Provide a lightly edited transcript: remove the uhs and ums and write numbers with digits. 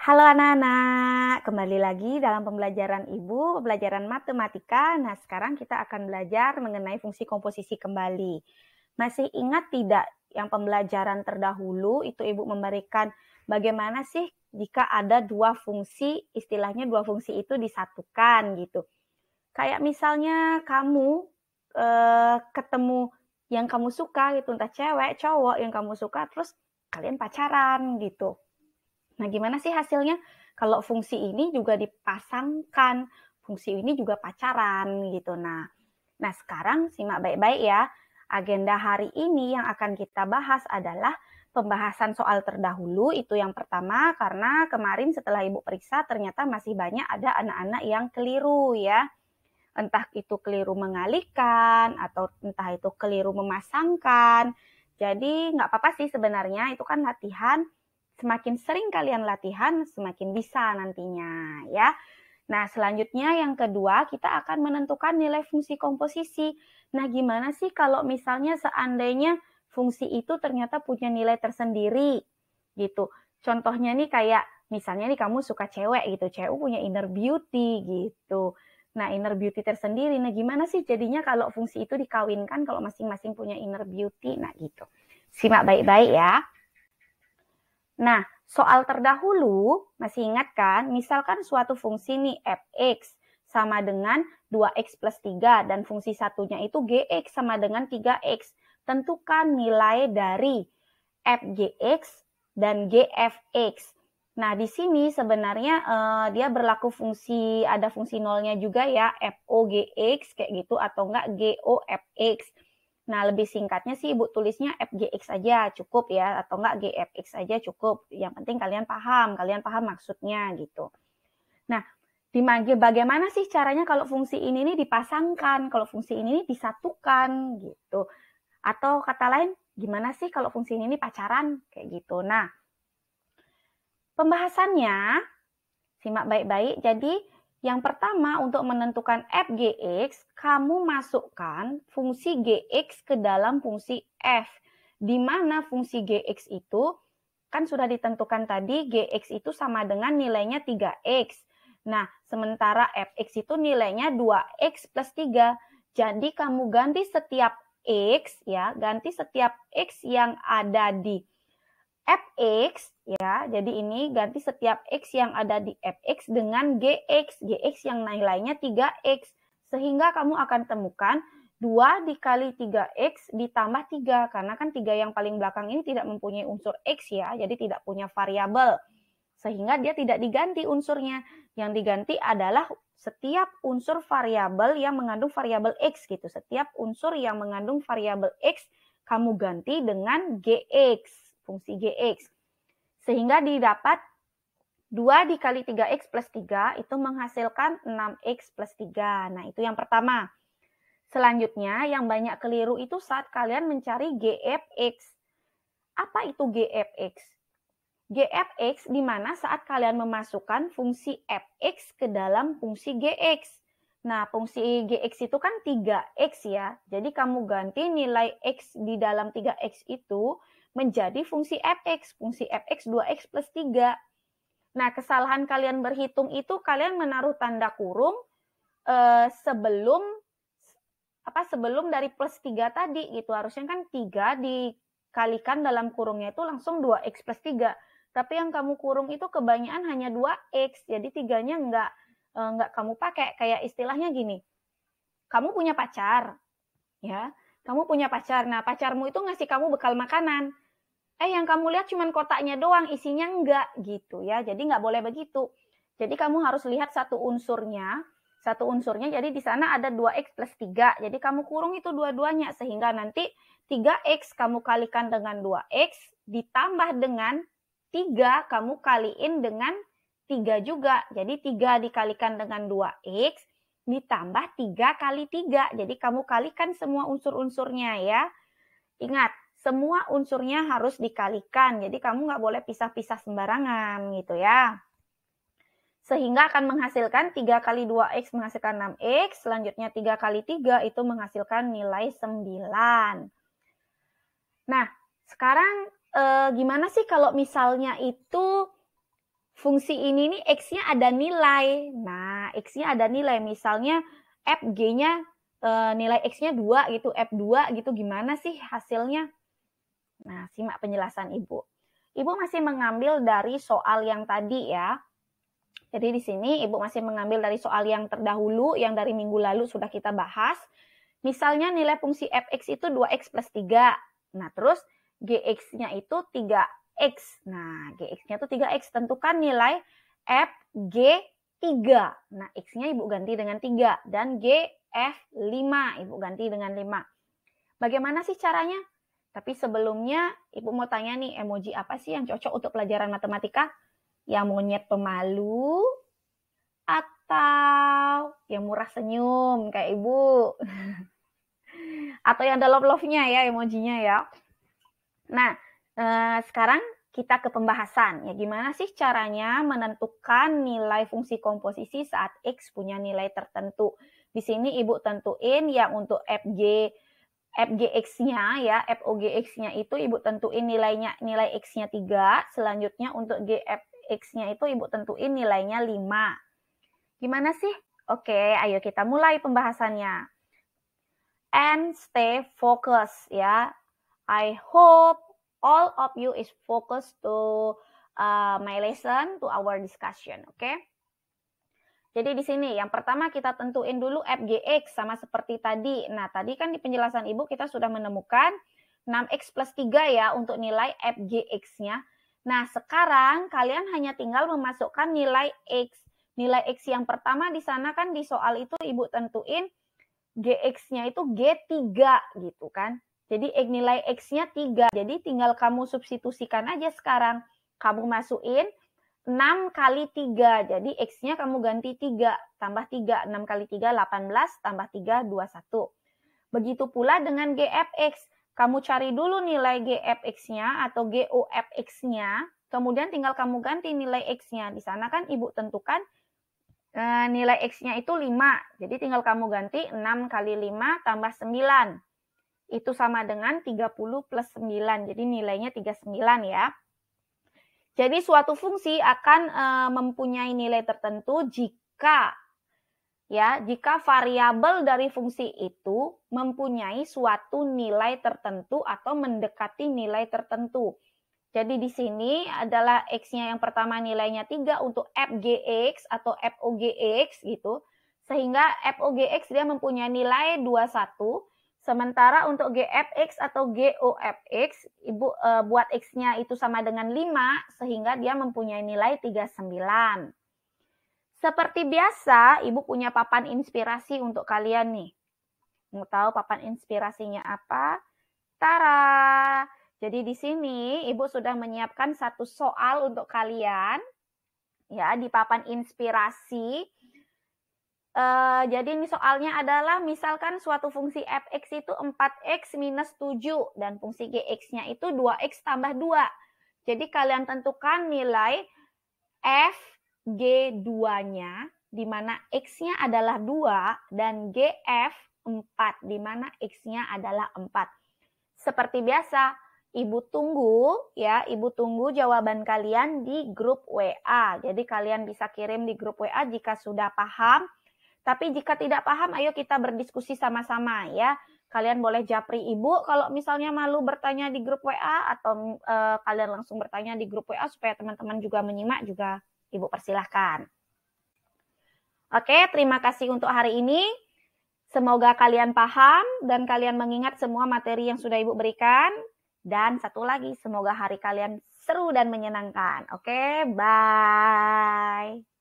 Halo anak-anak, kembali lagi dalam pembelajaran Ibu, pembelajaran matematika. Nah, sekarang kita akan belajar mengenai fungsi komposisi kembali. Masih ingat tidak yang pembelajaran terdahulu itu Ibu memberikan bagaimana sih jika ada dua fungsi, istilahnya dua fungsi itu disatukan gitu. Kayak misalnya kamu ketemu yang kamu suka gitu, entah cewek, cowok yang kamu suka, terus kalian pacaran gitu. Nah, gimana sih hasilnya? Kalau fungsi ini juga dipasangkan, fungsi ini juga pacaran gitu. Nah sekarang simak baik-baik ya. Agenda hari ini yang akan kita bahas adalah pembahasan soal terdahulu. Itu yang pertama, karena kemarin setelah Ibu periksa ternyata masih banyak ada anak-anak yang keliru ya. Entah itu keliru mengalihkan atau entah itu keliru memasangkan. Jadi nggak apa-apa sih sebenarnya, itu kan latihan. Semakin sering kalian latihan, semakin bisa nantinya ya. Nah, selanjutnya yang kedua, kita akan menentukan nilai fungsi komposisi. Nah, gimana sih kalau misalnya seandainya fungsi itu ternyata punya nilai tersendiri gitu. Contohnya nih kayak misalnya nih kamu suka cewek gitu, cewek punya inner beauty gitu. Nah, inner beauty tersendiri. Nah, gimana sih jadinya kalau fungsi itu dikawinkan kalau masing-masing punya inner beauty? Nah, gitu. Simak baik-baik ya. Nah, soal terdahulu, masih ingat kan? Misalkan suatu fungsi nih fx sama dengan 2x plus 3 dan fungsi satunya itu gx sama dengan 3x. Tentukan nilai dari fgx dan gfx. Nah, di sini sebenarnya dia berlaku fungsi, ada fungsi nolnya juga ya, fogx kayak gitu atau enggak gofx. Nah, lebih singkatnya sih Ibu tulisnya FGX aja cukup ya, atau enggak GFX aja cukup. Yang penting kalian paham maksudnya gitu. Nah, bagaimana sih caranya kalau fungsi ini nih dipasangkan, kalau fungsi ini nih disatukan gitu. Atau kata lain, gimana sih kalau fungsi ini nih pacaran kayak gitu. Nah, pembahasannya simak baik-baik. Jadi, yang pertama untuk menentukan fgx, kamu masukkan fungsi gx ke dalam fungsi f. Di mana fungsi gx itu kan sudah ditentukan tadi, gx itu sama dengan nilainya 3x. Nah, sementara fx itu nilainya 2x plus 3. Jadi kamu ganti setiap x ya, ganti setiap x yang ada di fx ya. Jadi ini ganti setiap x yang ada di fx dengan gx yang nilainya 3x. Sehingga kamu akan temukan 2 dikali 3x ditambah 3. Karena kan 3 yang paling belakang ini tidak mempunyai unsur x ya. Jadi tidak punya variabel. Sehingga dia tidak diganti unsurnya. Yang diganti adalah setiap unsur variabel yang mengandung variabel x gitu. Setiap unsur yang mengandung variabel x kamu ganti dengan gx. Fungsi gx. Sehingga didapat 2 dikali 3x plus 3 itu menghasilkan 6x plus 3. Nah, itu yang pertama. Selanjutnya, yang banyak keliru itu saat kalian mencari gfx. Apa itu gfx? Gfx di mana saat kalian memasukkan fungsi fx ke dalam fungsi gx. Nah, fungsi gx itu kan 3x ya. Jadi kamu ganti nilai x di dalam 3x itu menjadi fungsi fx 2x plus 3. Nah, kesalahan kalian berhitung itu kalian menaruh tanda kurung sebelum dari plus 3 tadi gitu. Harusnya kan 3 dikalikan dalam kurungnya itu langsung 2x plus 3. Tapi yang kamu kurung itu kebanyakan hanya 2x. Jadi 3-nya enggak kamu pakai. Kayak istilahnya gini. Kamu punya pacar, ya. Kamu punya pacar. Nah, pacarmu itu ngasih kamu bekal makanan. Yang kamu lihat cuma kotaknya doang, isinya enggak gitu ya. Jadi enggak boleh begitu. Jadi kamu harus lihat satu unsurnya. Jadi di sana ada 2x plus 3. Jadi kamu kurung itu dua-duanya. Sehingga nanti 3x kamu kalikan dengan 2x. Ditambah dengan 3 kamu kaliin dengan 3 juga. Jadi 3 dikalikan dengan 2x. Ditambah 3 kali 3. Jadi kamu kalikan semua unsur-unsurnya ya. Ingat, semua unsurnya harus dikalikan. Jadi kamu nggak boleh pisah-pisah sembarangan gitu ya. Sehingga akan menghasilkan 3 kali 2x menghasilkan 6x. Selanjutnya 3 kali 3 itu menghasilkan nilai 9. Nah, sekarang gimana sih kalau misalnya itu fungsi ini nih X-nya ada nilai. Nah, X-nya ada nilai. Misalnya FG-nya nilai X-nya 2 gitu, F2 gitu. Gimana sih hasilnya? Nah, simak penjelasan Ibu. Ibu masih mengambil dari soal yang tadi ya. Jadi di sini Ibu masih mengambil dari soal yang terdahulu, yang dari minggu lalu sudah kita bahas. Misalnya nilai fungsi fx itu 2x plus 3. Nah, terus gx-nya itu 3x. Nah, gx-nya itu 3x. Tentukan nilai fg 3. Nah, x-nya Ibu ganti dengan 3. Dan gf 5. Ibu ganti dengan 5. Bagaimana sih caranya? Tapi sebelumnya Ibu mau tanya nih, emoji apa sih yang cocok untuk pelajaran matematika? Yang monyet pemalu atau yang murah senyum kayak Ibu? Atau yang ada love-love-nya ya emojinya ya. Nah, sekarang kita ke pembahasan. Ya, gimana sih caranya menentukan nilai fungsi komposisi saat X punya nilai tertentu? Di sini Ibu tentuin yang untuk FGX-nya ya, FOGX-nya itu Ibu tentuin nilai X-nya 3. Selanjutnya untuk GFX-nya itu Ibu tentuin nilainya 5. Gimana sih? Oke, ayo kita mulai pembahasannya. And stay focused ya. I hope all of you is focused to my lesson, to our discussion, oke? Jadi di sini yang pertama kita tentuin dulu FGX sama seperti tadi. Nah, tadi kan di penjelasan Ibu kita sudah menemukan 6x plus 3 ya untuk nilai FGX-nya. Nah, sekarang kalian hanya tinggal memasukkan nilai X. Nilai X yang pertama di sana kan di soal itu Ibu tentuin GX-nya itu G3 gitu kan. Jadi nilai X-nya 3. Jadi tinggal kamu substitusikan aja sekarang. Kamu masukin 6 kali 3. Jadi X-nya kamu ganti 3. Tambah 3. 6 kali 3, 18. Tambah 3, 21. Begitu pula dengan GFX. Kamu cari dulu nilai GFX-nya atau GOFX-nya. Kemudian tinggal kamu ganti nilai X-nya. Di sana kan Ibu tentukan nilai X-nya itu 5. Jadi tinggal kamu ganti 6 kali 5 tambah 9. Itu sama dengan 30 plus 9. Jadi nilainya 39 ya. Jadi suatu fungsi akan mempunyai nilai tertentu jika variabel dari fungsi itu mempunyai suatu nilai tertentu atau mendekati nilai tertentu. Jadi di sini adalah X-nya yang pertama nilainya 3 untuk FGX atau FOGX gitu. Sehingga FOGX dia mempunyai nilai 21. Sementara untuk GFX atau GOFX, Ibu buat X-nya itu sama dengan 5 sehingga dia mempunyai nilai 39. Seperti biasa, Ibu punya papan inspirasi untuk kalian nih. Mau tahu papan inspirasinya apa? Tara! Jadi di sini Ibu sudah menyiapkan satu soal untuk kalian ya di papan inspirasi. Jadi ini soalnya adalah misalkan suatu fungsi fx itu 4x minus 7 dan fungsi gx-nya itu 2x tambah 2. Jadi kalian tentukan nilai f g2-nya di mana x-nya adalah 2 dan gf 4 di mana x-nya adalah 4. Seperti biasa, Ibu tunggu jawaban kalian di grup WA. Jadi kalian bisa kirim di grup WA jika sudah paham. Tapi jika tidak paham, ayo kita berdiskusi sama-sama ya. Kalian boleh japri Ibu kalau misalnya malu bertanya di grup WA atau kalian langsung bertanya di grup WA supaya teman-teman juga menyimak juga Ibu persilahkan. Oke, terima kasih untuk hari ini. Semoga kalian paham dan kalian mengingat semua materi yang sudah Ibu berikan. Dan satu lagi, semoga hari kalian seru dan menyenangkan. Oke, bye.